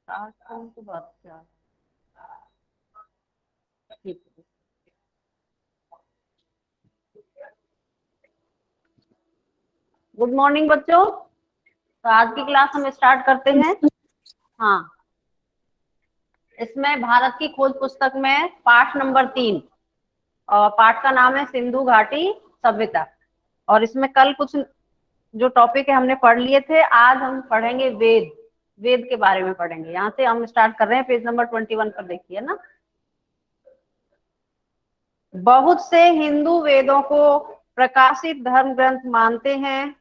आज कौन सी बात क्या? ठीक है। गुड मॉर्निंग बच्चों। तो आज की क्लास हम स्टार्ट करते हैं। हाँ, इसमें भारत की खोज पुस्तक में पाठ नंबर 3 और पाठ का नाम है सिंधु घाटी सभ्यता। और इसमें कल कुछ जो टॉपिक है हमने पढ़ लिए थे, आज हम पढ़ेंगे वेद। वेद के बारे में पढ़ेंगे। यहाँ से हम स्टार्ट कर रहे हैं, पेज नंबर 21 पर देखिए ना। बहुत से हिंदू वेदों को प्रकाशित धर्म ग्रंथ मानते हैं।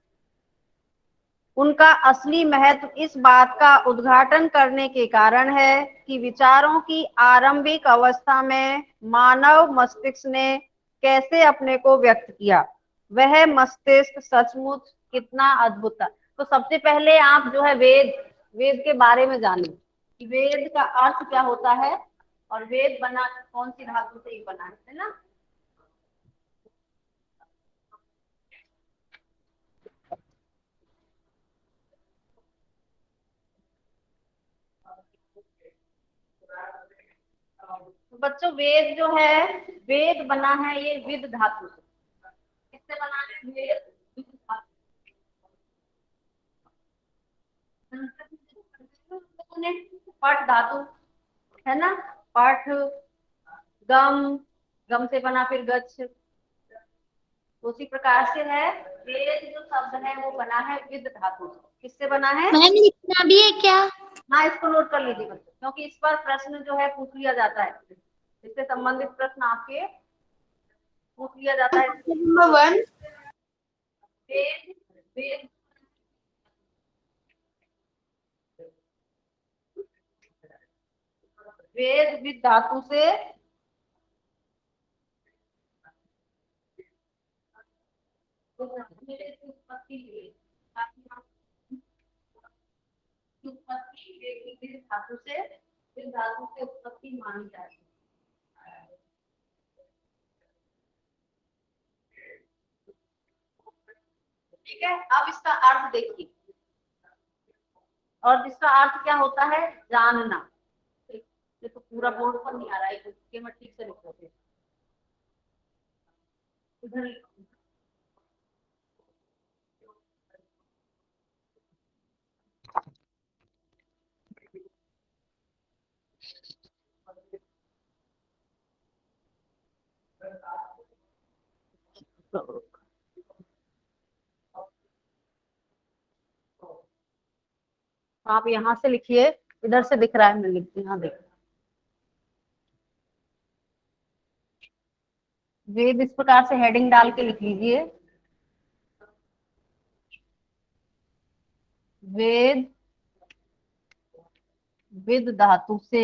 उनका असली महत्व इस बात का उद्घाटन करने के कारण है कि विचारों की आरंभिक अवस्था में मानव मस्तिष्क ने कैसे अपने को व्यक्त किया। वह मस्तिष्क सचमुच कितना अद्भुत था। तो सबसे पहले आप जो है वेद वेद के बारे में जानिए कि वेद का अर्थ क्या होता है और वेद बना कौन सी धातु से ही बना है ना। तो बच्चों वेद जो है, वेद बना है ये विद धातु से। किससे बना है वेद? विद धातु। पठ धातु है ना। पठ, गम, गम से बना फिर गच्छ। उसी प्रकार से है वेद जो शब्द है वो बना है विद धातु से। किससे बना है? मैम लिखना भी है क्या? हाँ, इसको नोट कर लीजिए बच्चों, क्योंकि इस पर प्रश्न जो है पूछ लिया जाता है। इससे संबंधित प्रश्न आपके पूछ लिया जाता है। Number 1। Veda Veda Veda with धातु से उत्पत्ति हुई। उत्पत्ति धातु से, फिर धातु से उत्पत्ति मानी जाती है। ठीक है, अब इसका अर्थ देखिए। और जिसका अर्थ क्या होता है? जानना। ये तो पूरा बोर्ड पर नहीं आ रहा है, इसके मैं ठीक से लिख देते हैं। इधर आप यहाँ से लिखिए, इधर से दिख रहा है, मैं लिखती हूँ। यहाँ देखिए, वेद इस प्रकार से हेडिंग डाल के लिख लीजिए। वेद विद धातु से,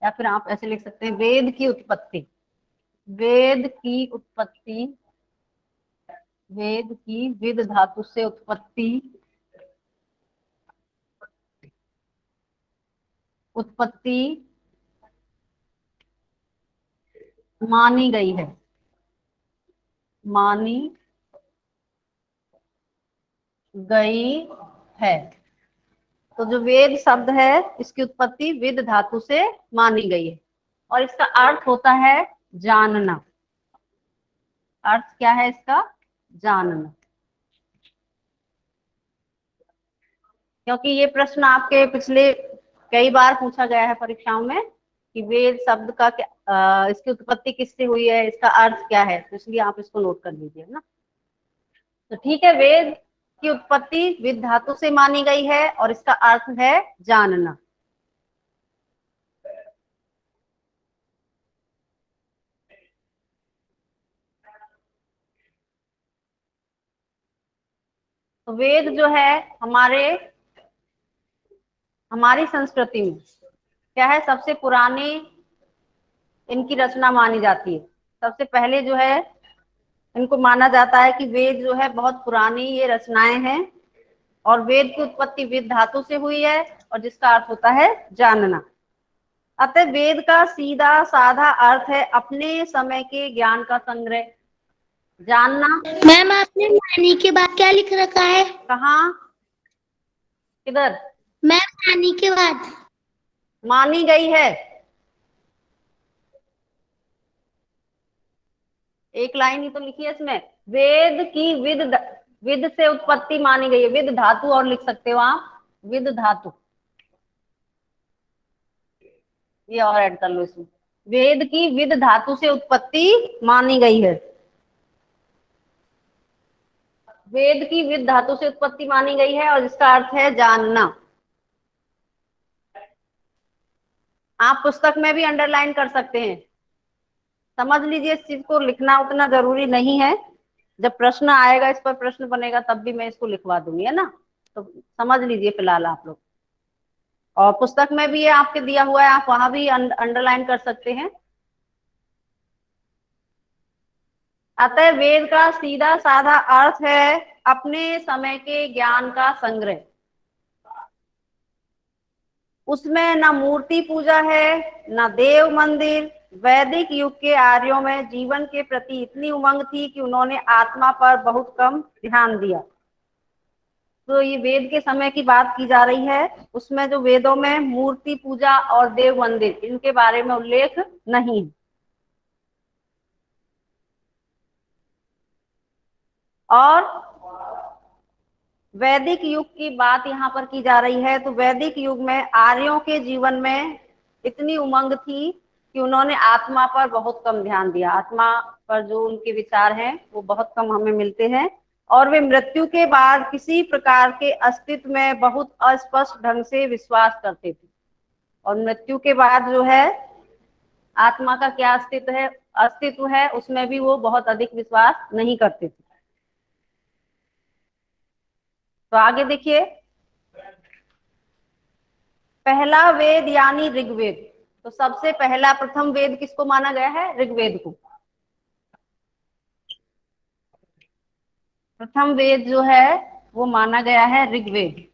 या फिर आप ऐसे लिख सकते हैं वेद की उत्पत्ति। वेद की उत्पत्ति, वेद की विद धातु से उत्पत्ति, उत्पत्ति मानी गई है। मानी गई है। तो जो वेद शब्द है इसकी उत्पत्ति विद धातु से मानी गई है। और इसका अर्थ होता है जानना। अर्थ क्या है इसका? जानना। क्योंकि ये प्रश्न आपके पिछले कई बार पूछा गया है परीक्षाओं में कि वेद शब्द का क्या, इसकी उत्पत्ति किससे हुई है, इसका अर्थ क्या है, तो इसलिए आप इसको नोट कर लीजिए ना। तो ठीक है, वेद की उत्पत्ति विद धातु से मानी गई है और इसका अर्थ है जानना। तो वेद जो है हमारी संस्कृति में क्या है, सबसे पुरानी इनकी रचना मानी जाती है। सबसे पहले जो है इनको माना जाता है कि वेद जो है बहुत पुरानी ये रचनाएं हैं और वेद की उत्पत्ति वेद धातु से हुई है और जिसका अर्थ होता है जानना। अतः वेद का सीधा साधा अर्थ है अपने समय के ज्ञान का संग्रह। जानना। मैम आपने मानी के बाद क्या लिख रखा है? कहाँ? किधर? मैम नानी के बाद। मानी गई है। एक लाइन ही तो लिखी है इसमें, वेद की विद से उत्पत्ति मानी गई है। विद धातु और लिख सकते हो आप, विद धातु, ये और ऐड कर लो इसमें। वेद की विद धातु से उत्पत्ति मानी गई है। वेद की विद धातु से उत्पत्ति मानी गई है और इसका अर्थ है जानना। आप पुस्तक में भी अंडरलाइन कर सकते हैं। समझ लीजिए, इस चीज को लिखना उतना जरूरी नहीं है। जब प्रश्न आएगा, इस पर प्रश्न बनेगा, तब भी मैं इसको लिखवा दूंगी, है ना। तो समझ लीजिए फिलहाल आप लोग। और पुस्तक में भी ये आपके दिया हुआ है, आप वहां भी अंडरलाइन कर सकते हैं। अतः वेद का सीधा साधा अर्थ है अपने समय के ज्ञान का संग्रह। उसमें न मूर्ति पूजा है, न देव मंदिर। वैदिक युग के आर्यों में जीवन के प्रति इतनी उमंग थी कि उन्होंने आत्मा पर बहुत कम ध्यान दिया। तो ये वेद के समय की बात की जा रही है। उसमें जो वेदों में मूर्ति पूजा और देव मंदिर, इनके बारे में उल्लेख नहीं है। और वैदिक युग की बात यहाँ पर की जा रही है। तो वैदिक युग में आर्यों के जीवन में इतनी उमंग थी कि उन्होंने आत्मा पर बहुत कम ध्यान दिया। आत्मा पर जो उनके विचार हैं वो बहुत कम हमें मिलते हैं। और वे मृत्यु के बाद किसी प्रकार के अस्तित्व में बहुत अस्पष्ट ढंग से विश्वास करते थे। और मृत्यु के बाद जो है आत्मा का क्या अस्तित्व है उसमें भी वो बहुत अधिक विश्वास नहीं करते थे। तो आगे देखिए, पहला वेद यानी ऋग्वेद। तो सबसे पहला प्रथम वेद किसको माना गया है? ऋग्वेद को। प्रथम वेद जो है वो माना गया है ऋग्वेद।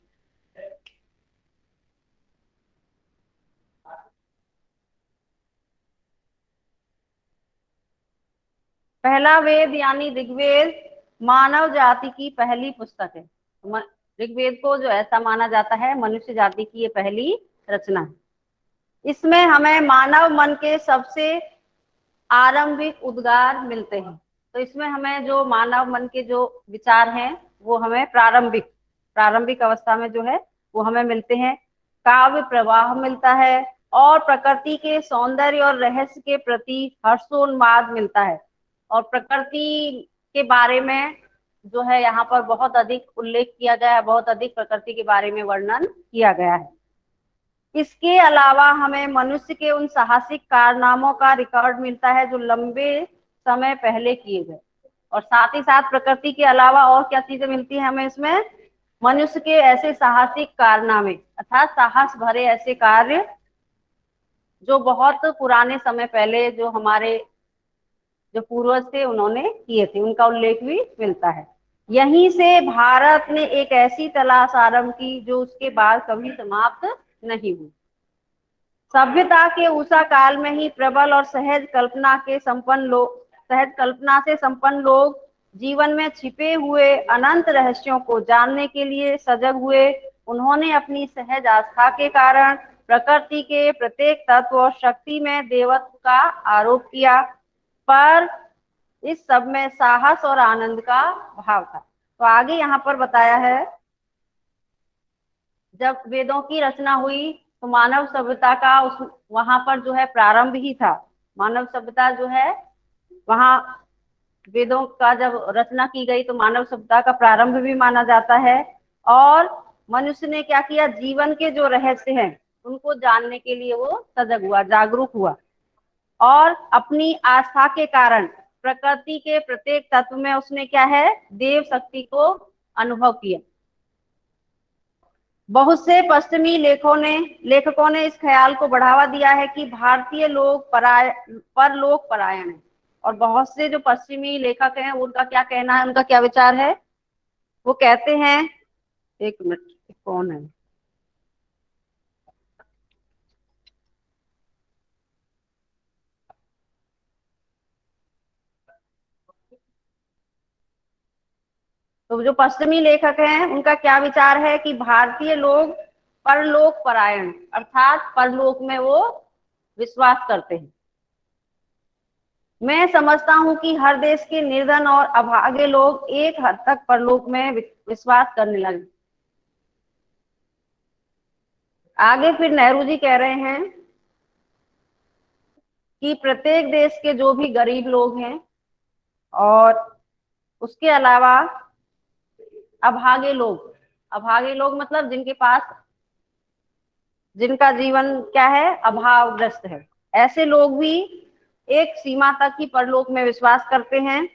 पहला वेद यानी ऋग्वेद मानव जाति की पहली पुस्तक है। ऋग्वेद को जो ऐसा माना जाता है, मनुष्य जाति की ये पहली रचना है। इसमें हमें मानव मन के सबसे आरंभिक उद्गार मिलते हैं। तो इसमें हमें जो मानव मन के जो विचार हैं वो हमें प्रारंभिक अवस्था में जो है वो हमें मिलते हैं। काव्य प्रवाह मिलता है और प्रकृति के सौंदर्य और रहस्य के प्रति हर्षोन्माद मिलता है। और प्रकृति के बारे में जो है यहाँ पर बहुत अधिक उल्लेख किया गया है, बहुत अधिक प्रकृति के बारे में वर्णन किया गया है। इसके अलावा हमें मनुष्य के उन साहसिक कारनामों का रिकॉर्ड मिलता है जो लंबे समय पहले किए गए। और साथ ही साथ प्रकृति के अलावा और क्या चीजें मिलती है हमें इसमें? मनुष्य के ऐसे साहसिक कारनामे, अर्थात साहस भरे ऐसे कार्य जो बहुत पुराने समय पहले जो हमारे जो पूर्वज थे उन्होंने किए थे, उनका उल्लेख भी मिलता है। यहीं से भारत ने एक ऐसी तलाश आरंभ की जो उसके बाद कभी समाप्त नहीं हुई। सभ्यता के उषा काल में ही प्रबल और सहज कल्पना से संपन्न लोग जीवन में छिपे हुए अनंत रहस्यों को जानने के लिए सजग हुए। उन्होंने अपनी सहज आस्था के कारण प्रकृति के प्रत्येक तत्व और शक्ति में देवत्व का आरोप किया, पर इस सब में साहस और आनंद का भाव था। तो आगे यहाँ पर बताया है, जब वेदों की रचना हुई तो मानव सभ्यता का उस वहां पर जो है प्रारंभ ही था। मानव सभ्यता जो है वहां वेदों का जब रचना की गई तो मानव सभ्यता का प्रारंभ भी माना जाता है। और मनुष्य ने क्या किया? जीवन के जो रहस्य हैं उनको जानने के लिए वो सजग हुआ, जागरूक हुआ। और अपनी आस्था के कारण प्रकृति के प्रत्येक तत्व में उसने क्या है? देव शक्ति को अनुभव किया। बहुत से पश्चिमी लेखकों ने इस ख्याल को बढ़ावा दिया है कि भारतीय लोग परलोक परायण है। और बहुत से जो पश्चिमी लेखक हैं उनका क्या कहना है, उनका क्या विचार है? वो कहते हैं, एक मिनट, कौन है? तो जो पश्चिमी लेखक हैं उनका क्या विचार है कि भारतीय लोग परलोक परायण, अर्थात परलोक में वो विश्वास करते हैं। मैं समझता हूं कि हर देश के निर्धन और अभागे लोग एक हद तक परलोक में विश्वास करने लगे। आगे फिर नेहरू जी कह रहे हैं कि प्रत्येक देश के जो भी गरीब लोग हैं और उसके अलावा अभागे लोग मतलब जिनके पास, जिनका जीवन क्या है, अभावग्रस्त है, ऐसे लोग भी एक सीमा तक ही परलोक में विश्वास करते हैं।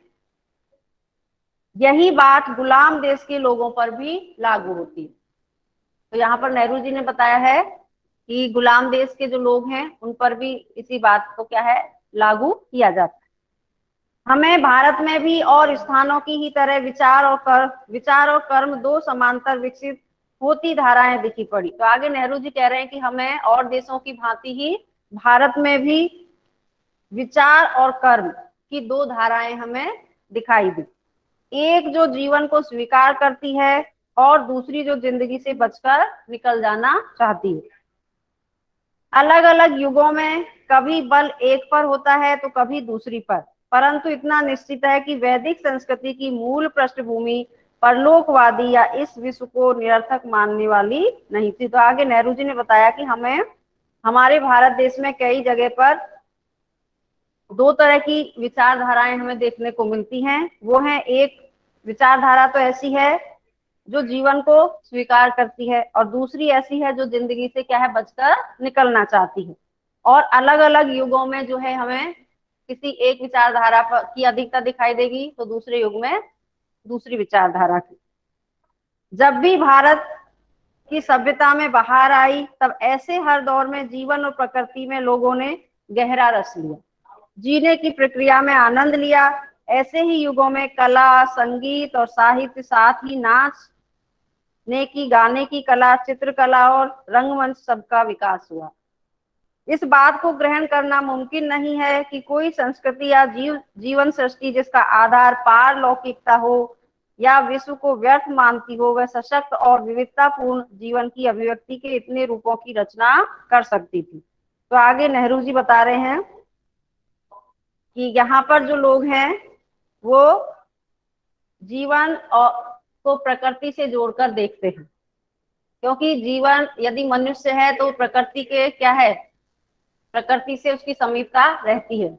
यही बात गुलाम देश के लोगों पर भी लागू होती है। तो यहाँ पर नेहरू जी ने बताया है कि गुलाम देश के जो लोग हैं उन पर भी इसी बात को क्या है, लागू किया जाता है। हमें भारत में भी और स्थानों की ही तरह विचार और कर्म दो समांतर विकसित होती धाराएं दिखी पड़ी। तो आगे नेहरू जी कह रहे हैं कि हमें और देशों की भांति ही भारत में भी विचार और कर्म की दो धाराएं हमें दिखाई दी। एक जो जीवन को स्वीकार करती है और दूसरी जो जिंदगी से बचकर निकल जाना चाहती है। अलग अलग युगों में कभी बल एक पर होता है तो कभी दूसरी पर, परंतु इतना निश्चित है कि वैदिक संस्कृति की मूल पृष्ठभूमि परलोकवादी या इस विश्व को निरर्थक मानने वाली नहीं थी। तो आगे नेहरू जी ने बताया कि हमें हमारे भारत देश में कई जगह पर दो तरह की विचारधाराएं हमें देखने को मिलती हैं। वो है, एक विचारधारा तो ऐसी है जो जीवन को स्वीकार करती है और दूसरी ऐसी है जो जिंदगी से क्या है, बचकर निकलना चाहती है। और अलग अलग युगों में जो है हमें किसी एक विचारधारा की अधिकता दिखाई देगी तो दूसरे युग में दूसरी विचारधारा की। जब भी भारत की सभ्यता में बहार आई तब ऐसे हर दौर में जीवन और प्रकृति में लोगों ने गहरा रस लिया, जीने की प्रक्रिया में आनंद लिया। ऐसे ही युगों में कला, संगीत और साहित्य, साथ ही नाचने की, गाने की कला, चित्रकला और रंगमंच सबका विकास हुआ। इस बात को ग्रहण करना मुमकिन नहीं है कि कोई संस्कृति या जीवन सृष्टि जिसका आधार पारलौकिकता हो या विश्व को व्यर्थ मानती हो, वह सशक्त और विविधतापूर्ण जीवन की अभिव्यक्ति के इतने रूपों की रचना कर सकती थी। तो आगे नेहरू जी बता रहे हैं कि यहाँ पर जो लोग हैं वो जीवन और को प्रकृति से जोड़कर देखते हैं, क्योंकि जीवन यदि मनुष्य है तो प्रकृति के क्या है, प्रकृति से उसकी समीपता रहती है।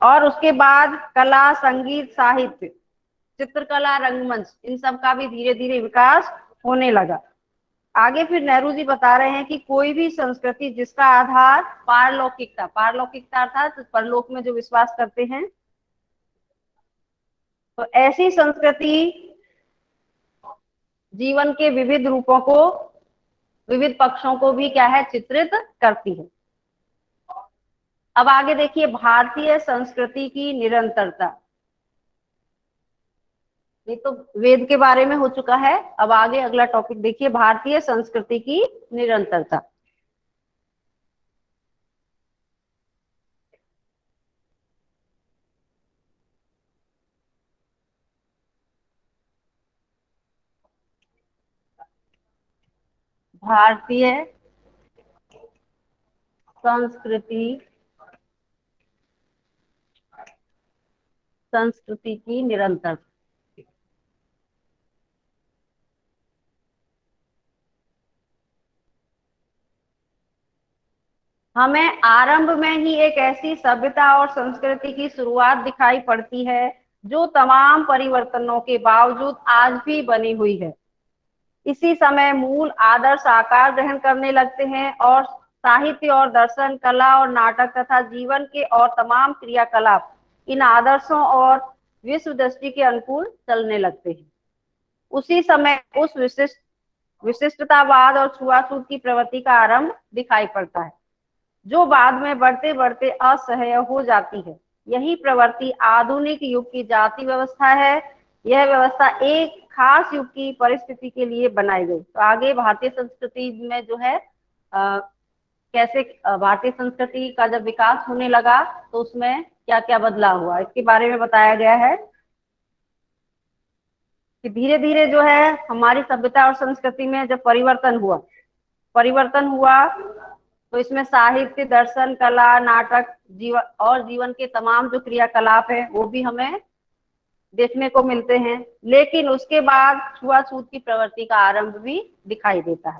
और उसके बाद कला, संगीत, साहित्य, चित्रकला, रंगमंच, इन सब का भी धीरे धीरे विकास होने लगा। आगे फिर नेहरू जी बता रहे हैं कि कोई भी संस्कृति जिसका आधार पारलौकिकता अर्थात परलोक में जो विश्वास करते हैं, तो ऐसी संस्कृति जीवन के विविध रूपों को, विविध पक्षों को भी क्या है, चित्रित करती है। अब आगे देखिए, भारतीय संस्कृति की निरंतरता। ये तो वेद के बारे में हो चुका है। अब आगे अगला टॉपिक देखिए, भारतीय संस्कृति की निरंतरता। भारतीय संस्कृति की निरंतरता। हमें आरंभ में ही एक ऐसी सभ्यता और संस्कृति की शुरुआत दिखाई पड़ती है जो तमाम परिवर्तनों के बावजूद आज भी बनी हुई है। इसी समय मूल आदर्श आकार ग्रहण करने लगते हैं और साहित्य और दर्शन, कला और नाटक तथा जीवन के और तमाम क्रियाकलाप इन आदर्शों और विश्व दृष्टि के अनुकूल चलने लगते हैं। उसी समय उस विशिष्टतावाद और छुआछूत की प्रवृत्ति का आरंभ दिखाई पड़ता है, जो बाद में बढ़ते बढ़ते असह्य हो जाती है। यही प्रवृत्ति आधुनिक युग की जाति व्यवस्था है। यह व्यवस्था एक खास युग की परिस्थिति के लिए बनाई गई। तो आगे भारतीय संस्कृति में जो है कैसे भारतीय संस्कृति का जब विकास होने लगा तो उसमें क्या क्या बदलाव हुआ, इसके बारे में बताया गया है। कि धीरे धीरे जो है हमारी सभ्यता और संस्कृति में जब परिवर्तन हुआ तो इसमें साहित्य, दर्शन, कला, नाटक, जीवन के तमाम जो क्रियाकलाप है वो भी हमें देखने को मिलते हैं। लेकिन उसके बाद छुआछूत की प्रवृत्ति का आरंभ भी दिखाई देता है।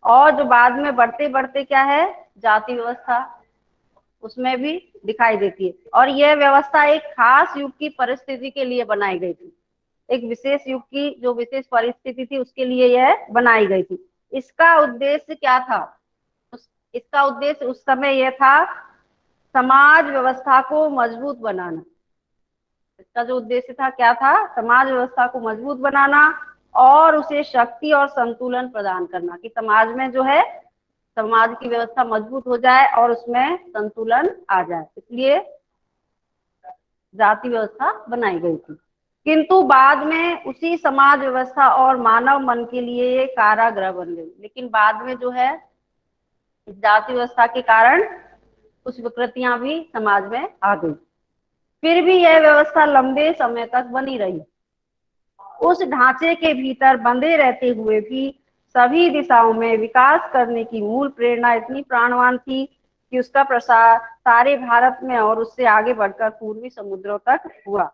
और जो बाद में बढ़ते बढ़ते क्या है, जाति व्यवस्था उसमें भी दिखाई देती है। और यह व्यवस्था एक खास युग की परिस्थिति के लिए बनाई गई थी, एक विशेष युग की जो विशेष परिस्थिति थी उसके लिए यह बनाई गई थी। इसका उद्देश्य क्या था? इसका उद्देश्य उस समय यह था समाज व्यवस्था को मजबूत बनाना। इसका जो उद्देश्य था क्या था? समाज व्यवस्था को मजबूत बनाना और उसे शक्ति और संतुलन प्रदान करना, कि समाज में जो है समाज की व्यवस्था मजबूत हो जाए और उसमें संतुलन आ जाए, इसलिए जाति व्यवस्था बनाई गई थी। किंतु बाद में उसी समाज व्यवस्था और मानव मन के लिए ये कारागृह बन गई। लेकिन बाद में जो है इस जाति व्यवस्था के कारण कुछ विकृतियां भी समाज में आ गई। फिर भी यह व्यवस्था लंबे समय तक बनी रही। उस ढांचे के भीतर बंधे रहते हुए भी सभी दिशाओं में विकास करने की मूल प्रेरणा इतनी प्राणवान थी कि उसका प्रसार सारे भारत में और उससे आगे बढ़कर पूर्वी समुद्रों तक हुआ।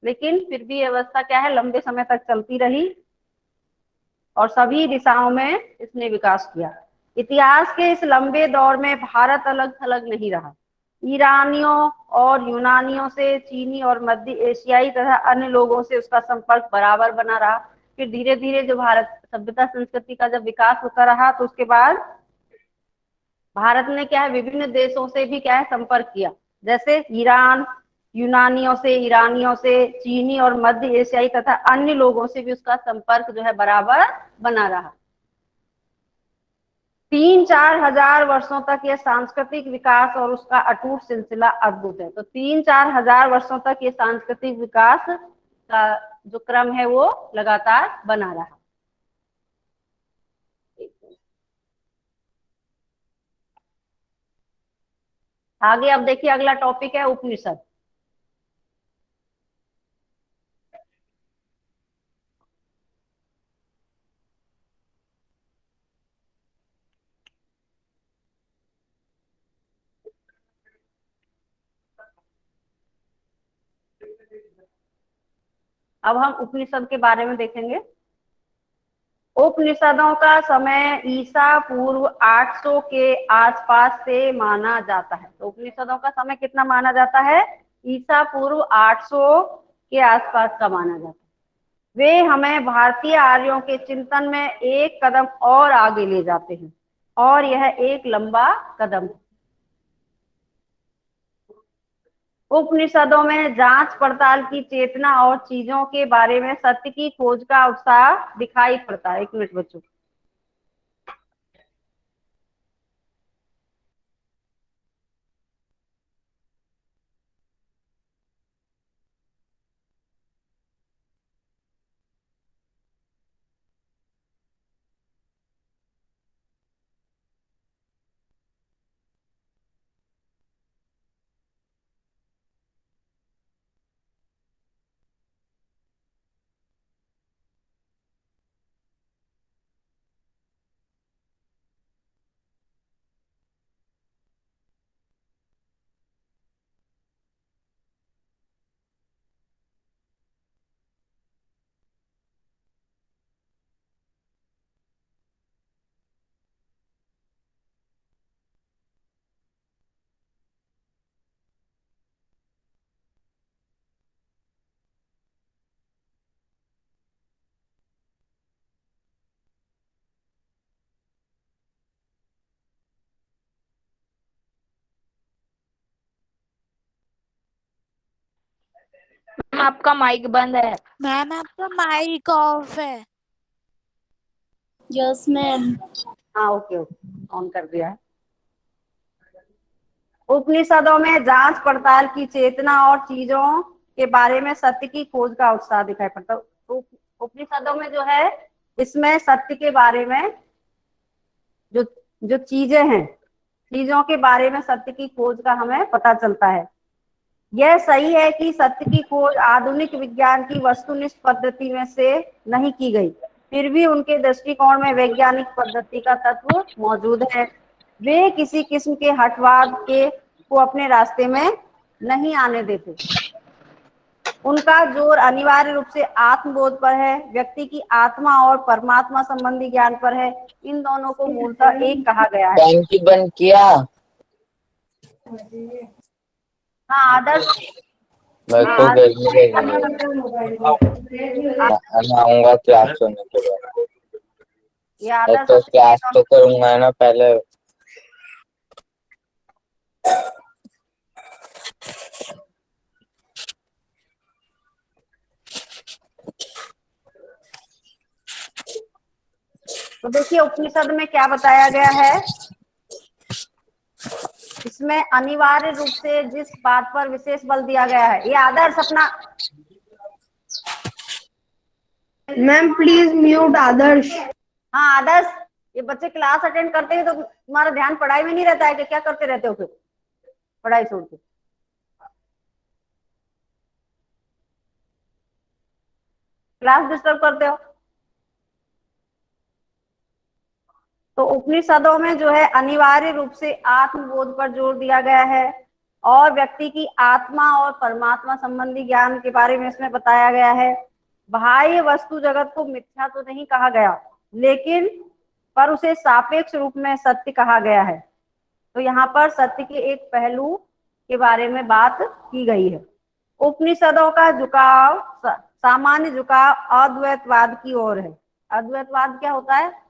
लेकिन फिर भी व्यवस्था क्या है, लंबे समय तक चलती रही और सभी दिशाओं में इसने विकास किया। इतिहास के इस लंबे दौर में भारत अलग थलग नहीं रहा। ईरानियों और यूनानियों से, चीनी और मध्य एशियाई तथा अन्य लोगों से उसका संपर्क बराबर बना रहा। फिर धीरे धीरे जो भारत सभ्यता संस्कृति का जब विकास होता रहा तो उसके बाद भारत ने क्या है विभिन्न देशों से भी क्या है संपर्क किया, जैसे ईरान, यूनानियों से, ईरानियों से, चीनी और मध्य एशियाई तथा अन्य लोगों से भी उसका संपर्क जो है बराबर बना रहा। 3-4 हजार वर्षों तक यह सांस्कृतिक विकास और उसका अटूट सिलसिला अद्भुत है। तो 3-4 हजार वर्षों तक ये सांस्कृतिक विकास का जो क्रम है वो लगातार बना रहा। आगे अब देखिए अगला टॉपिक है उपनिषद। अब हम उपनिषद के बारे में देखेंगे। उपनिषदों का समय ईसा पूर्व 800 के आसपास से माना जाता है। तो उपनिषदों का समय कितना माना जाता है? ईसा पूर्व 800 के आसपास का माना जाता है। वे हमें भारतीय आर्यों के चिंतन में एक कदम और आगे ले जाते हैं और यह एक लंबा कदम है। उपनिषदों में जांच पड़ताल की चेतना और चीजों के बारे में सत्य की खोज का उत्साह दिखाई पड़ता है। एक मिनट बच्चों, आपका माइक बंद है। मैम आपका माइक ऑफ है। Yes ma'am. हाँ ओके ऑन कर दिया है। उपनिषदों में जांच पड़ताल की चेतना और चीजों के बारे में सत्य की खोज का उत्साह दिखाई पड़ता है। उपनिषदों में जो है इसमें सत्य के बारे में जो जो चीजें हैं, चीजों के बारे में सत्य की खोज का हमें पता चलता है। यह सही है कि सत्य की खोज आधुनिक विज्ञान की वस्तुनिष्ठ पद्धति में से नहीं की गई, फिर भी उनके दृष्टिकोण में वैज्ञानिक पद्धति का तत्व मौजूद है। वे किसी किस्म के हठवाद के को अपने रास्ते में नहीं आने देते। उनका जोर अनिवार्य रूप से आत्मबोध पर है, व्यक्ति की आत्मा और परमात्मा संबंधी ज्ञान पर है। इन दोनों को मूलतः एक कहा गया है। टंकी बंद किया। हाँ आदर्श, मेरे को गर्मी मैं आऊंगा क्लास होने के बाद। ये आदर्श तो क्लास तो करूंगा ना पहले। तो देखिए उपनिषद में क्या बताया गया है, इसमें अनिवार्य रूप से जिस बात पर विशेष बल दिया गया है, ये आदर्श अपना। मैम प्लीज म्यूट आदर्श। हाँ आदर्श, ये बच्चे क्लास अटेंड करते हैं तो तुम्हारा ध्यान पढ़ाई में नहीं रहता है कि क्या करते रहते हो फिर पढ़ाई छोड़ के? क्लास डिस्टर्ब करते हो। तो उपनिषदों में जो है अनिवार्य रूप से आत्मबोध पर जोर दिया गया है और व्यक्ति की आत्मा और परमात्मा संबंधी ज्ञान के बारे में इसमें बताया गया है। बाह्य वस्तु जगत को मिथ्या तो नहीं कहा गया, लेकिन पर उसे सापेक्ष रूप में सत्य कहा गया है। तो यहाँ पर सत्य के एक पहलू के बारे में बात की गई है। उपनिषदों का झुकाव, सामान्य झुकाव अद्वैतवाद की ओर है। अद्वैतवाद क्या होता है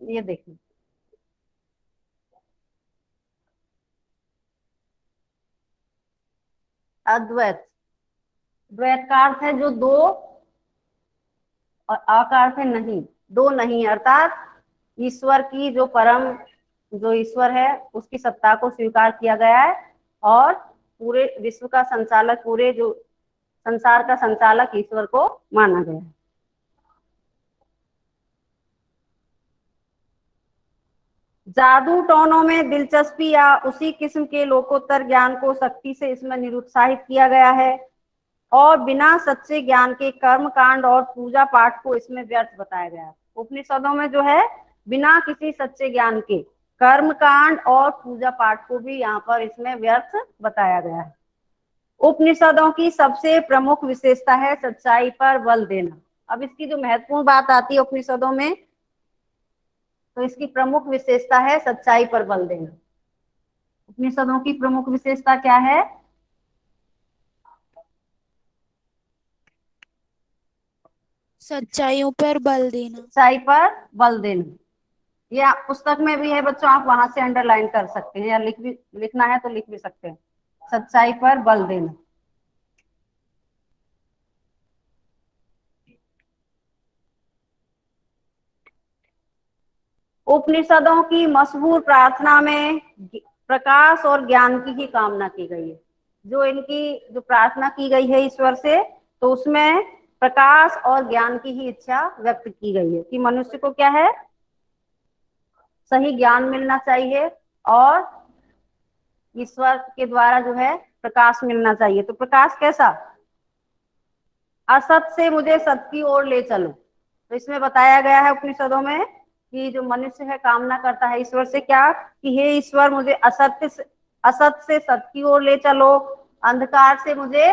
ये देखिए, अद्वैत, द्वैत का अर्थ है जो दो और अ का अर्थ है नहीं, दो नहीं, अर्थात ईश्वर की जो परम, जो ईश्वर है उसकी सत्ता को स्वीकार किया गया है और पूरे विश्व का संचालक, पूरे जो संसार का संचालक ईश्वर को माना गया है। जादू टोनों में दिलचस्पी या उसी किस्म के लोकोत्तर ज्ञान को सख्ती से इसमें निरुत्साहित किया गया है और बिना सच्चे ज्ञान के कर्म कांड और पूजा पाठ को इसमें व्यर्थ बताया गया है। उपनिषदों में जो है बिना किसी सच्चे ज्ञान के कर्म कांड और पूजा पाठ को भी यहाँ पर इसमें व्यर्थ बताया गया है। उपनिषदों की सबसे प्रमुख विशेषता है सच्चाई पर बल देना। अब इसकी जो महत्वपूर्ण बात आती है उपनिषदों में, तो इसकी प्रमुख विशेषता है सच्चाई पर बल देना। उपनिषदों की प्रमुख विशेषता क्या है? सच्चाइयों पर बल देना। सच्चाई पर बल देना। ये पुस्तक में भी है बच्चों, आप वहां से अंडरलाइन कर सकते हैं या लिखना है तो लिख भी सकते हैं। सच्चाई पर बल देना। उपनिषदों की मशहूर प्रार्थना में प्रकाश और ज्ञान की ही कामना की गई है। जो इनकी जो प्रार्थना की गई है ईश्वर से, तो उसमें प्रकाश और ज्ञान की ही इच्छा व्यक्त की गई है कि मनुष्य को क्या है, सही ज्ञान मिलना चाहिए और ईश्वर के द्वारा जो है प्रकाश मिलना चाहिए। तो प्रकाश कैसा? असत से मुझे सत्य की ओर ले चलो। तो इसमें बताया गया है उपनिषदों में कि जो मनुष्य है कामना करता है ईश्वर से क्या, कि हे ईश्वर मुझे असत से सत्य की ओर ले चलो, अंधकार से मुझे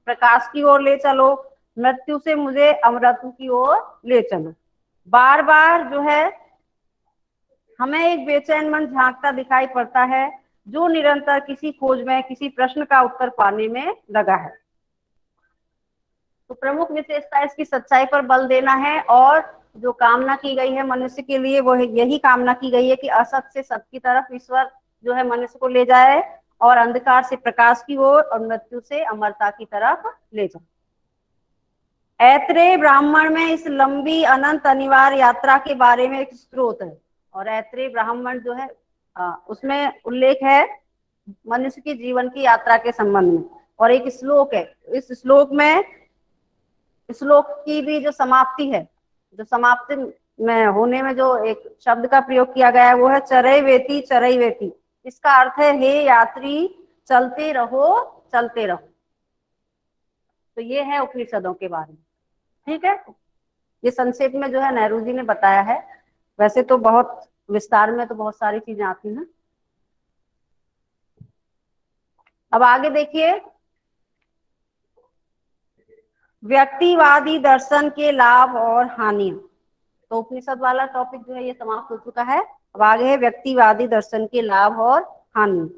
प्रकाश की ओर ले चलो, मृत्यु से मुझे अमरत्व की ओर ले चलो। बार बार जो है हमें एक बेचैन मन झांकता दिखाई पड़ता है जो निरंतर किसी खोज में, किसी प्रश्न का उत्तर पाने में लगा है। तो प्रमुख विशेषता इसकी सच्चाई पर बल देना है और जो कामना की गई है मनुष्य के लिए वो यही कामना की गई है कि असत से सत्य की तरफ ईश्वर जो है मनुष्य को ले जाए और अंधकार से प्रकाश की ओर और मृत्यु से अमरता की तरफ ले जाए। ऐत्रेय ब्राह्मण में इस लंबी अनंत अनिवार्य यात्रा के बारे में एक स्रोत है और ऐत्रेय ब्राह्मण जो है उसमें उल्लेख है मनुष्य के जीवन की यात्रा के संबंध में और एक श्लोक है। इस श्लोक में, श्लोक की भी जो समाप्ति है, जो समाप्ति में होने में जो एक शब्द का प्रयोग किया गया है वो है चरई वेति चरई वेति। इसका अर्थ है हे यात्री चलते रहो चलते रहो। तो ये है उपनिषदों के बारे में। ठीक है, ये संक्षेप में जो है नेहरू जी ने बताया है। वैसे तो बहुत विस्तार में तो बहुत सारी चीजें आती हैं। अब आगे देखिए, व्यक्तिवादी दर्शन के लाभ और हानि। तो उपनिषद वाला टॉपिक जो है ये समाप्त हो चुका है। अब आगे है व्यक्तिवादी दर्शन के लाभ और हानि।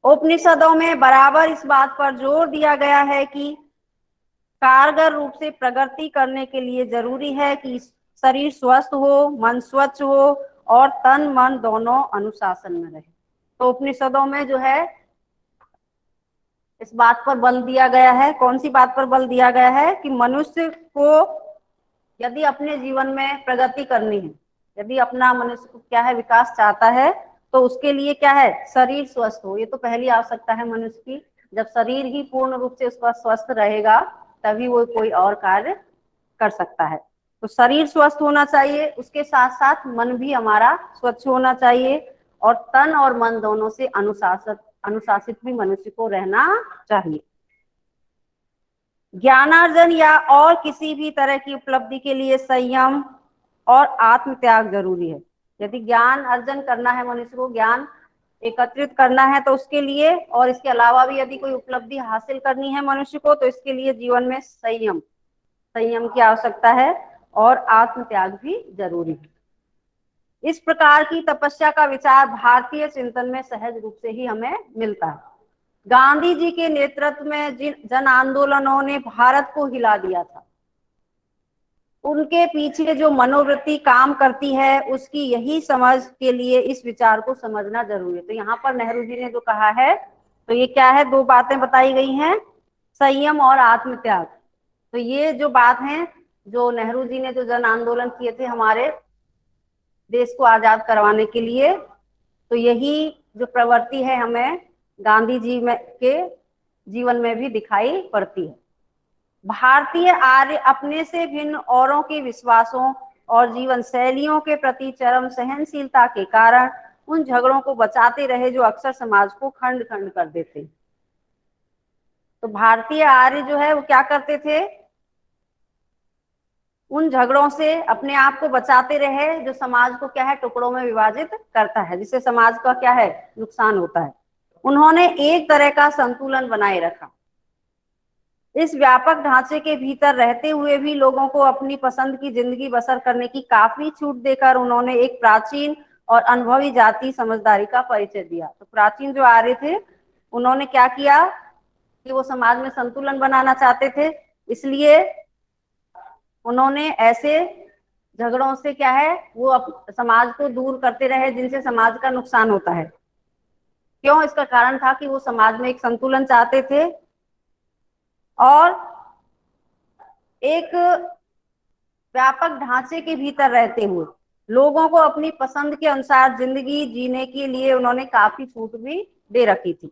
उपनिषदों में बराबर इस बात पर जोर दिया गया है कि कारगर रूप से प्रगति करने के लिए जरूरी है कि शरीर स्वस्थ हो, मन स्वच्छ हो और तन मन दोनों अनुशासन में रहे। तो उपनिषदों में जो है इस बात पर बल दिया गया है। कौन सी बात पर बल दिया गया है? कि मनुष्य को यदि अपने जीवन में प्रगति करनी है, यदि अपना मनुष्य को क्या है विकास चाहता है, तो उसके लिए क्या है? शरीर स्वस्थ हो। ये तो पहली आवश्यकता है मनुष्य की। जब शरीर ही पूर्ण रूप से उसका स्वस्थ रहेगा तभी वो कोई और कार्य कर सकता है। तो शरीर स्वस्थ होना चाहिए, उसके साथ साथ मन भी हमारा स्वच्छ होना चाहिए और तन और मन दोनों से अनुशासित भी मनुष्य को रहना चाहिए। ज्ञानार्जन या और किसी भी तरह की उपलब्धि के लिए संयम और आत्म त्याग जरूरी है। यदि ज्ञान अर्जन करना है, मनुष्य को ज्ञान एकत्रित करना है, तो उसके लिए और इसके अलावा भी यदि कोई उपलब्धि हासिल करनी है मनुष्य को, तो इसके लिए जीवन में संयम की आवश्यकता है और आत्म त्याग भी जरूरी है। इस प्रकार की तपस्या का विचार भारतीय चिंतन में सहज रूप से ही हमें मिलता है। गांधी जी के नेतृत्व में जिन जन आंदोलनों ने भारत को हिला दिया था, उनके पीछे जो मनोवृत्ति काम करती है, उसकी यही समझ के लिए इस विचार को समझना जरूरी है। तो यहाँ पर नेहरू जी ने जो कहा है, तो ये क्या है? दो बातें बताई गई हैं, संयम और आत्मत्याग। तो ये जो बात है, जो नेहरू जी ने जो जन आंदोलन किए थे हमारे देश को आजाद करवाने के लिए, तो यही जो प्रवृत्ति है हमें गांधी जी में के जीवन में भी दिखाई पड़ती है। भारतीय आर्य अपने से भिन्न औरों के विश्वासों और जीवन शैलियों के प्रति चरम सहनशीलता के कारण उन झगड़ों को बचाते रहे जो अक्सर समाज को खंड खंड कर देते। तो भारतीय आर्य जो है वो क्या करते थे? उन झगड़ों से अपने आप को बचाते रहे जो समाज को क्या है टुकड़ों में विभाजित करता है, जिससे समाज का क्या है नुकसान होता है। उन्होंने एक तरह का संतुलन बनाए रखा। इस व्यापक ढांचे के भीतर रहते हुए भी लोगों को अपनी पसंद की जिंदगी बसर करने की काफी छूट देकर उन्होंने एक प्राचीन और अनुभवी जाति समझदारी का परिचय दिया। तो प्राचीन जो आर्य थे उन्होंने क्या किया कि वो समाज में संतुलन बनाना चाहते थे, इसलिए उन्होंने ऐसे झगड़ों से क्या है वो समाज को दूर करते रहे जिनसे समाज का नुकसान होता है। क्यों? इसका कारण था कि वो समाज में एक संतुलन चाहते थे और एक व्यापक ढांचे के भीतर रहते हुए लोगों को अपनी पसंद के अनुसार जिंदगी जीने के लिए उन्होंने काफी छूट भी दे रखी थी।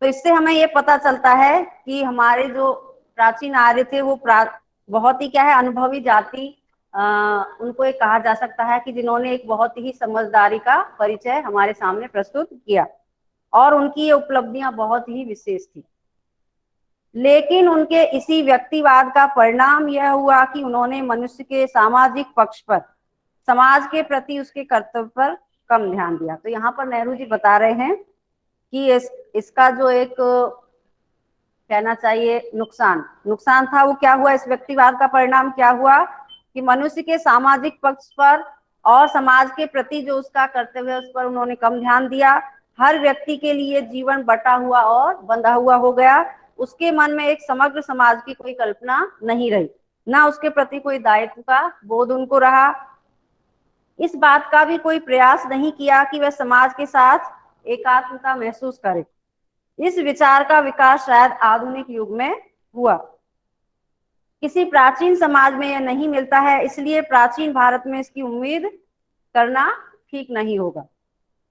तो इससे हमें ये पता चलता है कि हमारे जो प्राचीन आर्य थे वो बहुत ही क्या है अनुभवी जाति, उनको एक कहा जा सकता है कि जिन्होंने एक बहुत ही समझदारी का परिचय हमारे सामने प्रस्तुत किया और उनकी ये उपलब्धियां बहुत ही विशेष थी। लेकिन उनके इसी व्यक्तिवाद का परिणाम यह हुआ कि उन्होंने मनुष्य के सामाजिक पक्ष पर, समाज के प्रति उसके कर्तव्य पर कम ध्यान दिया। तो यहाँ पर नेहरू जी बता रहे हैं कि इसका जो एक कहना चाहिए नुकसान था वो क्या हुआ, इस व्यक्तिवाद का परिणाम क्या हुआ कि मनुष्य के सामाजिक पक्ष पर और समाज के प्रति जो उसका कर्तव्य है उस पर उन्होंने कम ध्यान दिया। हर व्यक्ति के लिए जीवन बटा हुआ और बंधा हुआ हो गया। उसके मन में एक समग्र समाज की कोई कल्पना नहीं रही, ना उसके प्रति कोई दायित्व का बोध उनको रहा। इस बात का भी कोई प्रयास नहीं किया कि वह समाज के साथ एकात्मता महसूस करे। इस विचार का विकास शायद आधुनिक युग में हुआ। किसी प्राचीन समाज में यह नहीं मिलता है, इसलिए प्राचीन भारत में इसकी उम्मीद करना ठीक नहीं होगा।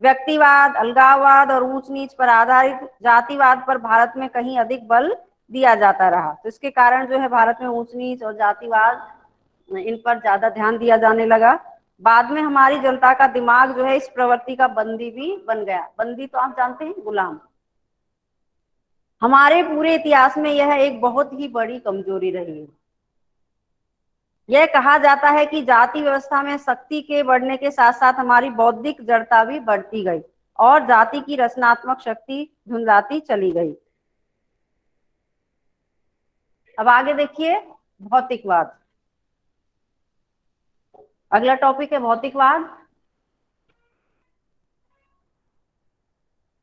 व्यक्तिवाद, अलगाववाद और ऊंच नीच पर आधारित जातिवाद पर भारत में कहीं अधिक बल दिया जाता रहा। तो इसके कारण जो है भारत में ऊंच नीच और जातिवाद इन पर ज्यादा ध्यान दिया जाने लगा। बाद में हमारी जनता का दिमाग जो है इस प्रवृत्ति का बंदी भी बन गया। बंदी तो आप जानते हैं, गुलाम। हमारे पूरे इतिहास में यह एक बहुत ही बड़ी कमजोरी रही है। यह कहा जाता है कि जाति व्यवस्था में शक्ति के बढ़ने के साथ साथ हमारी बौद्धिक जड़ता भी बढ़ती गई और जाति की रचनात्मक शक्ति धुंधलाती चली गई। अब आगे देखिए, भौतिकवाद। अगला टॉपिक है भौतिकवाद।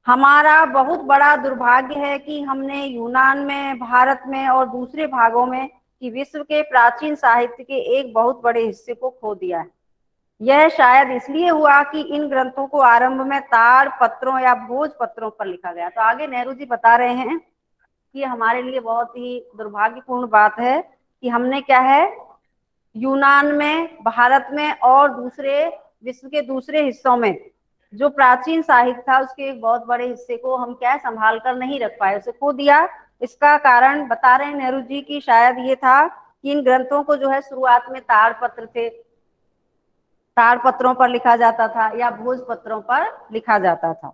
हमारा बहुत बड़ा दुर्भाग्य है कि हमने यूनान में, भारत में और दूसरे भागों में कि विश्व के प्राचीन साहित्य के एक बहुत बड़े हिस्से को खो दिया है। यह शायद इसलिए हुआ कि इन ग्रंथों को आरंभ में ताड़ पत्रों या भोज पत्रों पर लिखा गया। तो आगे नेहरू जी बता रहे हैं कि हमारे लिए बहुत ही दुर्भाग्यपूर्ण बात है कि हमने क्या है, यूनान में, भारत में और दूसरे विश्व के दूसरे हिस्सों में जो प्राचीन साहित्य था उसके एक बहुत बड़े हिस्से को हम क्या संभाल कर नहीं रख पाए, उसे खो दिया। इसका कारण बता रहे हैं नेहरू जी की शायद ये था कि इन ग्रंथों को जो है शुरुआत में ताड़ पत्र थे, ताड़ पत्रों पर लिखा जाता था या भोज पत्रों पर लिखा जाता था।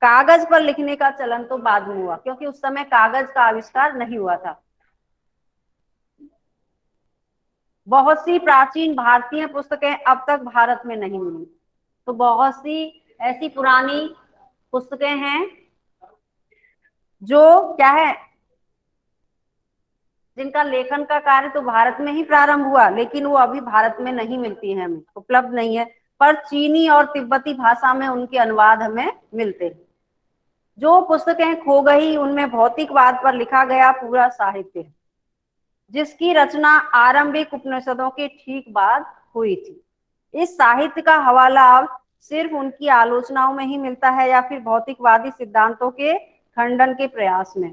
कागज पर लिखने का चलन तो बाद में हुआ, क्योंकि उस समय कागज का आविष्कार नहीं हुआ था। बहुत सी प्राचीन भारतीय पुस्तकें अब तक भारत में नहीं मिली। तो बहुत सी ऐसी पुरानी पुस्तकें हैं जो क्या है, जिनका लेखन का कार्य तो भारत में ही प्रारंभ हुआ, लेकिन वो अभी भारत में नहीं मिलती है, हमें उपलब्ध नहीं है। पर चीनी और तिब्बती भाषा में उनके अनुवाद हमें मिलते हैं। जो पुस्तकें खो गई उनमें भौतिकवाद पर लिखा गया पूरा साहित्य है, जिसकी रचना आरंभिक उपनिषदों के ठीक बाद हुई थी। इस साहित्य का हवाला अब सिर्फ उनकी आलोचनाओं में ही मिलता है या फिर भौतिकवादी सिद्धांतों के खंडन के प्रयास में।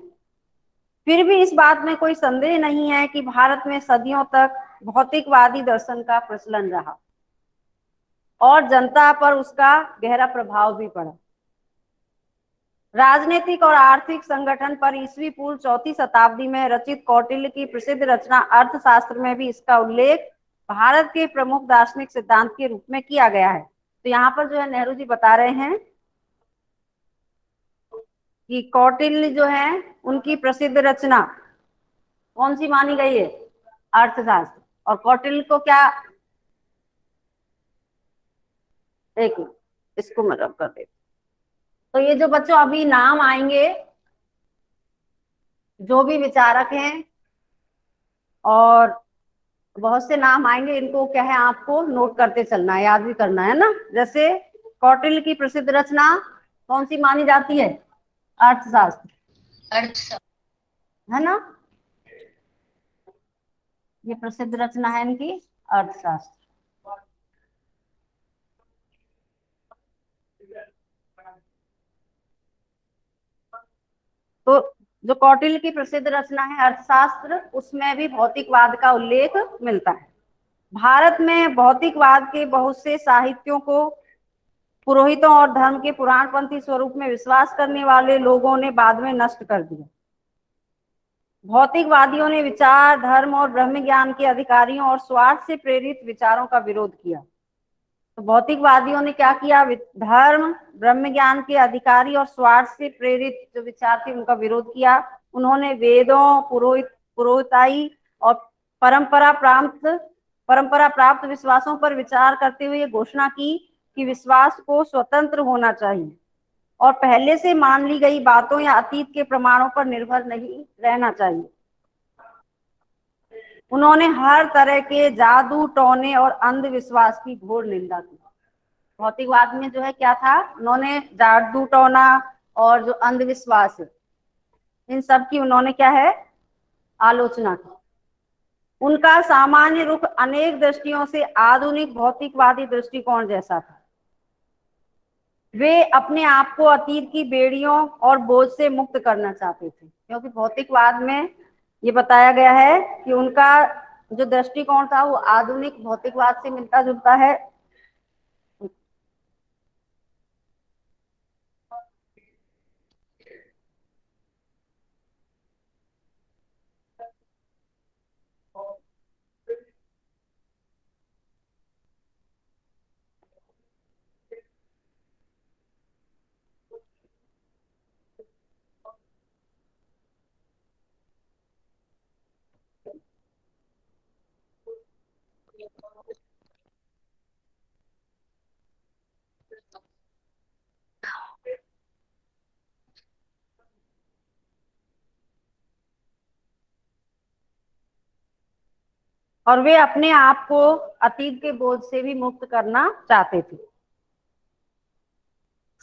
फिर भी इस बात में कोई संदेह नहीं है कि भारत में सदियों तक भौतिकवादी दर्शन का प्रचलन रहा और जनता पर उसका गहरा प्रभाव भी पड़ा। राजनीतिक और आर्थिक संगठन पर ईस्वी पूर्व 4वीं शताब्दी में रचित कौटिल्य की प्रसिद्ध रचना अर्थशास्त्र में भी इसका उल्लेख भारत के प्रमुख दार्शनिक सिद्धांत के रूप में किया गया है। तो यहाँ पर जो है नेहरू जी बता रहे हैं कि कौटिल्य जो है उनकी प्रसिद्ध रचना कौन सी मानी गई है, अर्थशास्त्र। और कौटिल्य को क्या, एक मिनट इसको मैं रब कर देती। तो ये जो बच्चों अभी नाम आएंगे, जो भी विचारक हैं और बहुत से नाम आएंगे, इनको क्या है आपको नोट करते चलना है, याद भी करना है ना। जैसे कौटिल्य की प्रसिद्ध रचना कौन सी मानी जाती है, अर्थशास्त्र, है ना। ये प्रसिद्ध रचना है इनकी अर्थशास्त्र। तो जो कौटिल्य की प्रसिद्ध रचना है अर्थशास्त्र, उसमें भी भौतिकवाद का उल्लेख मिलता है। भारत में भौतिकवाद के बहुत से साहित्यों को पुरोहितों और धर्म के पुराणपंथी स्वरूप में विश्वास करने वाले लोगों ने बाद में नष्ट कर दिया। भौतिकवादियों ने विचार, धर्म और ब्रह्म ज्ञान के अधिकारियों और स्वार्थ से प्रेरित विचारों का विरोध किया। तो भौतिकवादियों ने क्या किया, धर्म, ब्रह्म ज्ञान के अधिकारी और स्वार्थ से प्रेरित जो विचार थे उनका विरोध किया। उन्होंने वेदों, पुरोहिताई और परंपरा प्राप्त विश्वासों पर विचार करते हुए घोषणा की कि विश्वास को स्वतंत्र होना चाहिए और पहले से मान ली गई बातों या अतीत के प्रमाणों पर निर्भर नहीं रहना चाहिए। उन्होंने हर तरह के जादू, टोने और अंधविश्वास की घोर निंदा की। भौतिकवाद में जो है क्या था, उन्होंने जादू टोना और जो अंधविश्वास, इन सब की उन्होंने क्या है आलोचना की। उनका सामान्य रुख अनेक दृष्टियों से आधुनिक भौतिकवादी दृष्टिकोण जैसा था। वे अपने आप को अतीत की बेड़ियों और बोझ से मुक्त करना चाहते थे, क्योंकि भौतिकवाद में ये बताया गया है कि उनका जो दृष्टिकोण था वो आधुनिक भौतिकवाद से मिलता जुलता है। और वे अपने आप को अतीत के बोझ से भी मुक्त करना चाहते थे।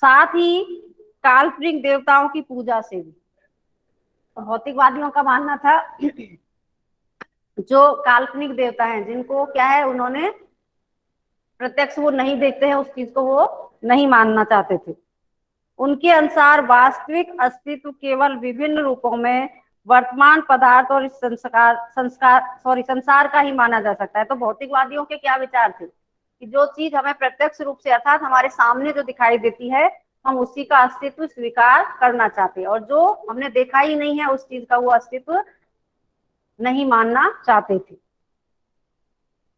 साथ ही काल्पनिक देवताओं की पूजा से भी। तो भौतिकवादियों का मानना था जो काल्पनिक देवता हैं, जिनको क्या है, उन्होंने प्रत्यक्ष वो नहीं देखते हैं, उस चीज को वो नहीं मानना चाहते थे। उनके अनुसार वास्तविक अस्तित्व केवल विभिन्न रूपों में वर्तमान पदार्थ और इस संसार का ही माना जा सकता है। तो भौतिकवादियों के क्या विचार थे कि जो चीज हमें प्रत्यक्ष रूप से अर्थात हमारे सामने जो दिखाई देती है, हम उसी का अस्तित्व स्वीकार करना चाहते हैं, और जो हमने देखा ही नहीं है उस चीज का वो अस्तित्व नहीं मानना चाहते थे।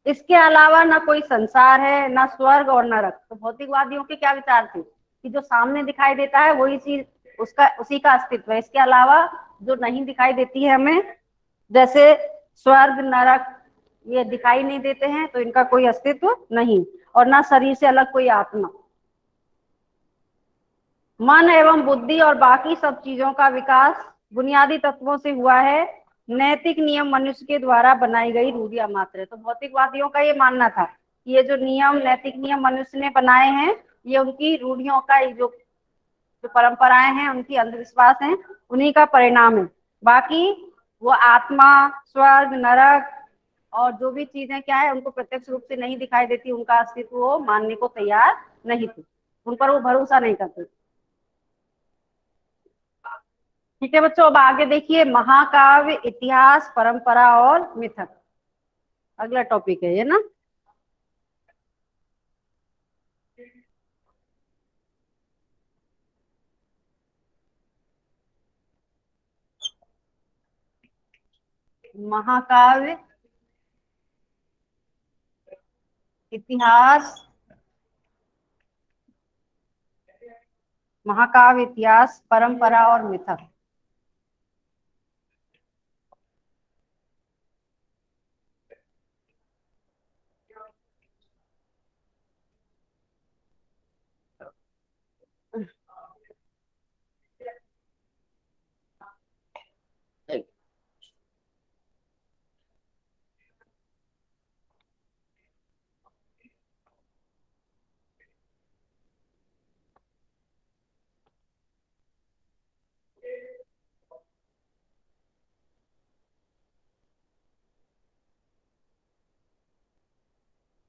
इसके अलावा ना कोई संसार है, ना स्वर्ग और नरक। तो भौतिकवादियों के क्या विचार थे कि जो सामने दिखाई देता है वही चीज उसका उसी का अस्तित्व है, इसके अलावा जो नहीं दिखाई देती है हमें, जैसे स्वर्ग नरक, ये दिखाई नहीं देते हैं तो इनका कोई अस्तित्व नहीं, और ना शरीर से अलग कोई आत्मा। मन एवं बुद्धि और बाकी सब चीजों का विकास बुनियादी तत्वों से हुआ है, नैतिक नियम मनुष्य के द्वारा बनाई गई रूढ़ियां मात्र है। तो भौतिकवादियों का ये मानना था कि ये जो नियम, नैतिक नियम मनुष्य ने बनाए हैं, ये उनकी रूढ़ियों का, जो परंपराएं हैं, उनकी अंधविश्वास हैं, उन्हीं का परिणाम है। बाकी वो आत्मा, स्वर्ग, नरक और जो भी चीजें क्या है उनको प्रत्यक्ष रूप से नहीं दिखाई देती, उनका अस्तित्व वो मानने को तैयार नहीं थे, उन पर वो भरोसा नहीं करते। ठीक है बच्चों, अब आगे देखिए महाकाव्य, इतिहास, परंपरा और मिथक। अगला टॉपिक है ये ना। महाकाव्य, इतिहास, महाकाव्य, इतिहास, परंपरा और मिथक।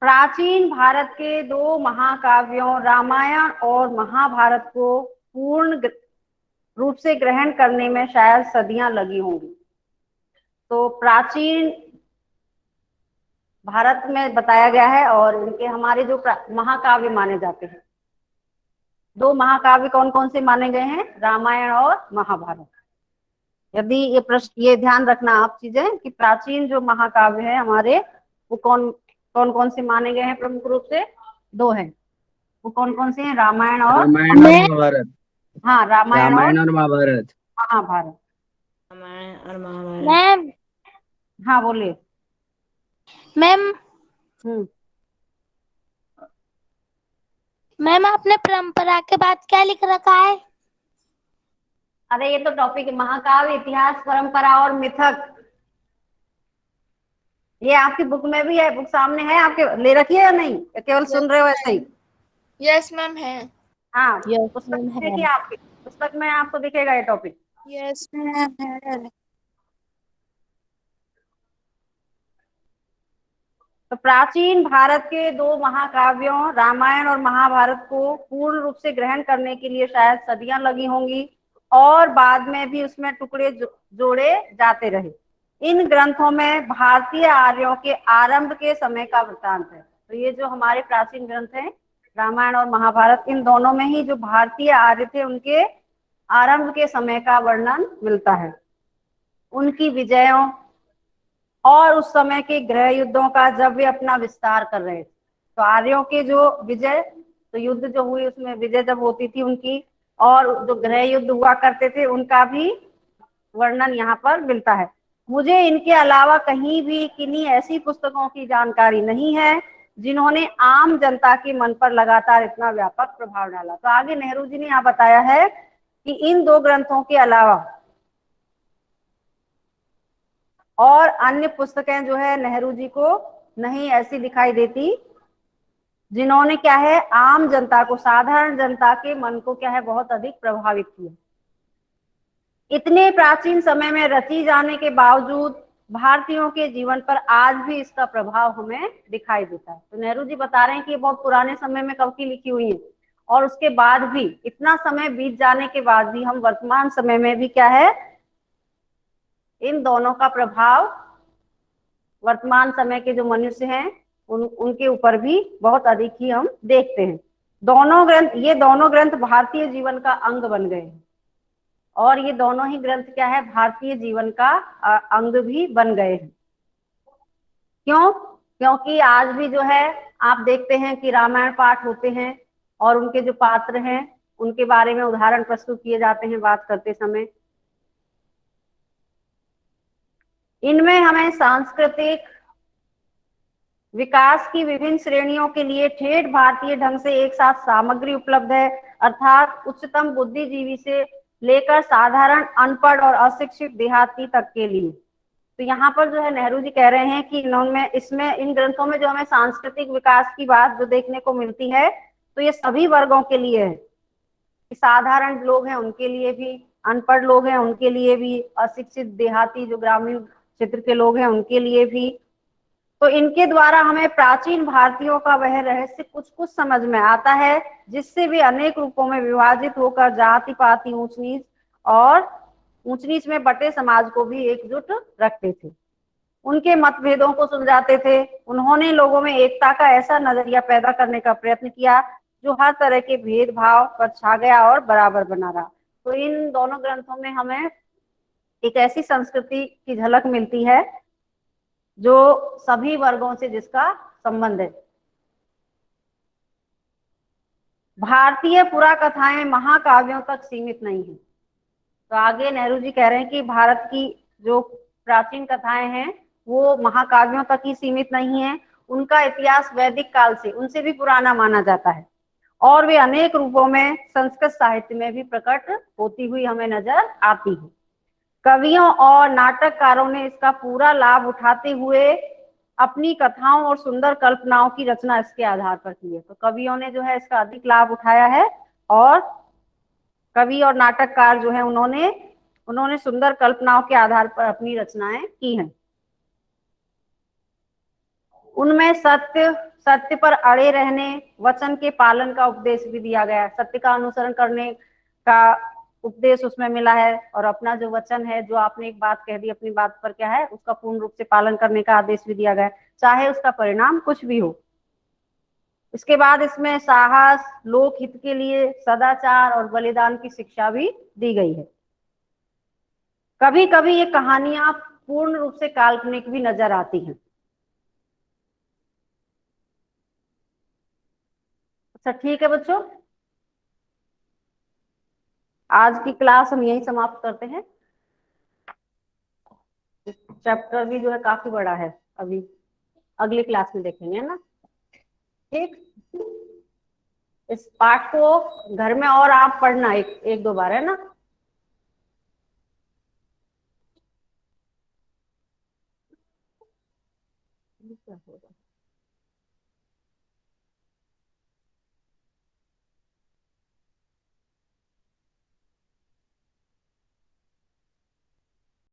प्राचीन भारत के दो महाकाव्यों रामायण और महाभारत को पूर्ण रूप से ग्रहण करने में शायद सदियां लगी होंगी। तो प्राचीन भारत में बताया गया है, और इनके हमारे जो महाकाव्य माने जाते हैं, दो महाकाव्य कौन कौन से माने गए हैं, रामायण और महाभारत। यदि ये प्रश्न, ये ध्यान रखना आप चीजें कि प्राचीन जो महाकाव्य है हमारे, वो कौन कौन कौन से माने गए हैं, प्रमुख रूप से दो हैं। वो कौन कौन से हैं, रामायण और महाभारत। हाँ, रामायण और महाभारत। महाभारत। रामायण और महाभारत। मैम हाँ बोलिए। मैम हम्म मैम आपने परंपरा के बाद क्या लिख रखा है? अरे ये तो टॉपिक है, महाकाव्य, इतिहास, परंपरा और मिथक। ये आपकी बुक में भी है, बुक सामने है आपके, ले रखी है या नहीं, या केवल सुन रहे हो ऐसे ही? यस मैम है। हाँ, यस पुस्तक मैम में है। देखिए, आपकी पुस्तक में आपको दिखेगा ये टॉपिक। यस मैम है। तो प्राचीन भारत के दो महाकाव्यों रामायण और महाभारत को पूर्ण रूप से ग्रहण करने के लिए शायद सदियां लगी होंगी, और बाद में भी उसमें टुकड़े जोड़े जाते रहे। इन ग्रंथों में भारतीय आर्यों के आरंभ के समय का वृत्तांत है। तो ये जो हमारे प्राचीन ग्रंथ हैं रामायण और महाभारत, इन दोनों में ही जो भारतीय आर्य थे उनके आरंभ के समय का वर्णन मिलता है, उनकी विजयों और उस समय के गृह युद्धों का, जब वे अपना विस्तार कर रहे थे। तो आर्यों के जो विजय, तो युद्ध जो हुई उसमें विजय जब होती थी उनकी, और जो गृह युद्ध हुआ करते थे उनका भी वर्णन यहाँ पर मिलता है। मुझे इनके अलावा कहीं भी किन्हीं ऐसी पुस्तकों की जानकारी नहीं है जिन्होंने आम जनता के मन पर लगातार इतना व्यापक प्रभाव डाला। तो आगे नेहरू जी ने यहाँ बताया है कि इन दो ग्रंथों के अलावा और अन्य पुस्तकें जो है नेहरू जी को नहीं ऐसी दिखाई देती जिन्होंने क्या है आम जनता को, साधारण जनता के मन को क्या है बहुत अधिक प्रभावित किया। इतने प्राचीन समय में रची जाने के बावजूद भारतीयों के जीवन पर आज भी इसका प्रभाव हमें दिखाई देता है। तो नेहरू जी बता रहे हैं कि ये बहुत पुराने समय में कब की लिखी हुई है और उसके बाद भी, इतना समय बीत जाने के बाद भी हम वर्तमान समय में भी क्या है इन दोनों का प्रभाव वर्तमान समय के जो मनुष्य हैं उनके ऊपर भी बहुत अधिक ही हम देखते हैं। ये दोनों ग्रंथ भारतीय जीवन का अंग बन गए हैं और ये दोनों ही ग्रंथ क्या है भारतीय जीवन का अंग भी बन गए हैं। क्यों? क्योंकि आज भी जो है आप देखते हैं कि रामायण पाठ होते हैं और उनके जो पात्र हैं उनके बारे में उदाहरण प्रस्तुत किए जाते हैं बात करते समय। इनमें हमें सांस्कृतिक विकास की विभिन्न श्रेणियों के लिए ठेठ भारतीय ढंग से एक साथ सामग्री उपलब्ध है, अर्थात उच्चतम बुद्धिजीवी से लेकर साधारण अनपढ़ और अशिक्षित देहाती तक के लिए। तो यहाँ पर जो है नेहरू जी कह रहे हैं कि इसमें इन ग्रंथों में जो हमें सांस्कृतिक विकास की बात जो देखने को मिलती है तो ये सभी वर्गों के लिए है। साधारण लोग हैं उनके लिए भी, अनपढ़ लोग हैं उनके लिए भी, अशिक्षित देहाती जो ग्रामीण क्षेत्र के लोग हैं उनके लिए भी। तो इनके द्वारा हमें प्राचीन भारतीयों का वह रहस्य कुछ कुछ समझ में आता है जिससे वे अनेक रूपों में विभाजित होकर जाति पाति ऊंच नीच में बटे समाज को भी एकजुट रखते थे, उनके मतभेदों को सुलझाते थे। उन्होंने लोगों में एकता का ऐसा नजरिया पैदा करने का प्रयत्न किया जो हर तरह के भेदभाव पर छा गया और बराबर बना रहा। तो इन दोनों ग्रंथों में हमें एक ऐसी संस्कृति की झलक मिलती है जो सभी वर्गों से जिसका संबंध है। भारतीय पुरा कथाएं महाकाव्यों तक सीमित नहीं है। तो आगे नेहरू जी कह रहे हैं कि भारत की जो प्राचीन कथाएं हैं वो महाकाव्यों तक ही सीमित नहीं है, उनका इतिहास वैदिक काल से उनसे भी पुराना माना जाता है और वे अनेक रूपों में संस्कृत साहित्य में भी प्रकट होती हुई हमें नजर आती है। कवियों और नाटककारों ने इसका पूरा लाभ उठाते हुए अपनी कथाओं और सुंदर कल्पनाओं की रचना इसके आधार पर की है। तो कवियों ने जो है इसका अधिक लाभ उठाया है और कवि और नाटककार जो है उन्होंने सुंदर कल्पनाओं के आधार पर अपनी रचनाएं की हैं। उनमें सत्य पर अड़े रहने, वचन के पालन का उपदेश भी दिया गया है। सत्य का अनुसरण करने का उपदेश उसमें मिला है और अपना जो वचन है, जो आपने एक बात कह दी अपनी बात पर क्या है उसका पूर्ण रूप से पालन करने का आदेश भी दिया गया है, चाहे उसका परिणाम कुछ भी हो। इसके बाद इसमें साहस, लोकहित के लिए सदाचार और बलिदान की शिक्षा भी दी गई है। कभी कभी ये कहानियां पूर्ण रूप से काल्पनिक भी नजर आती हैं। अच्छा ठीक है बच्चों, आज की क्लास हम यही समाप्त करते हैं। चैप्टर भी जो है काफी बड़ा है, अभी अगली क्लास में देखेंगे, है ना। ठीक, इस पाठ को घर में और आप पढ़ना एक दो बार, है ना। क्या होगा?